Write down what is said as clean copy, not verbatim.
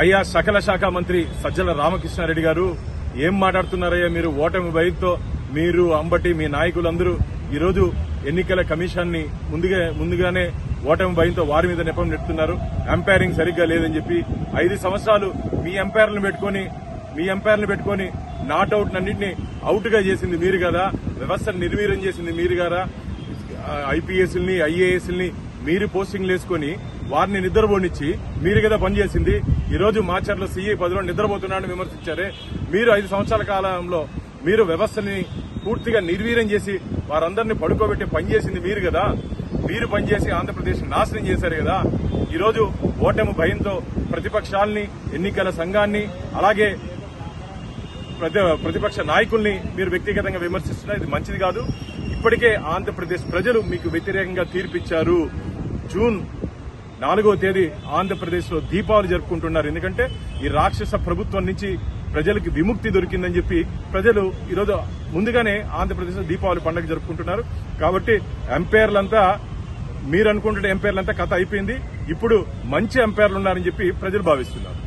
అయ్యా సకల శాఖ మంత్రి సజ్జల రామకృష్ణారెడ్డి గారు ఏం మాట్లాడుతున్నారయ్యా మీరు? ఓటమి భయంతో మీరు అంబటి మీ నాయకులందరూ ఈరోజు ఎన్నికల కమిషన్ ని ముందుగానే ఓటమి భయంతో వారి మీద నెపం నెట్టుతున్నారు. అంపైరింగ్ సరిగ్గా లేదని చెప్పి 5 సంవత్సరాలు మీ అంపైర్లను పెట్టుకొని నాట్అవుట్ అన్నింటినీ అవుట్ గా చేసింది మీరు కదా, వ్యవస్థను నిర్వీర్యం చేసింది మీరు కదా, ఐపీఎస్ని ఐఏఎస్ని మీరు పోస్టింగ్లు వేసుకుని వారిని నిద్రపోనిచ్చి మీరు కదా పనిచేసింది. ఈ రోజు మాచర్ల సీఐ పదవిలో నిద్రపోతున్నాడని విమర్శించారే. మీరు 5 సంవత్సరాల కాలంలో మీరు వ్యవస్థని పూర్తిగా నిర్వీర్యం చేసి వారందరినీ పడుకోబెట్టి పనిచేసింది మీరు కదా. మీరు పనిచేసి ఆంధ్రప్రదేశ్ నాశనం చేశారు కదా. ఈరోజు ఓటమి భయంతో ప్రతిపక్షాలని, ఎన్నికల సంఘాన్ని, అలాగే ప్రతిపక్ష నాయకుల్ని మీరు వ్యక్తిగతంగా విమర్శిస్తున్నారు. ఇది మంచిది కాదు. ఇప్పటికే ఆంధ్రప్రదేశ్ ప్రజలు మీకు వ్యతిరేకంగా తీర్పిచ్చారు. జూన్ 4వ తేదీ ఆంధ్రప్రదేశ్ లో దీపావళి జరుపుకుంటున్నారు. ఎందుకంటే ఈ రాక్షస ప్రభుత్వం నుంచి ప్రజలకు విముక్తి దొరికిందని చెప్పి ప్రజలు ఈరోజు ముందుగానే ఆంధ్రప్రదేశ్ లో దీపావళి పండుగ జరుపుకుంటున్నారు. కాబట్టి ఎంపైర్లంతా మీరు అనుకుంటున్న ఎంపైర్లంతా కథ అయిపోయింది. ఇప్పుడు మంచి ఎంపైర్లు ఉన్నారని చెప్పి ప్రజలు భావిస్తున్నారు.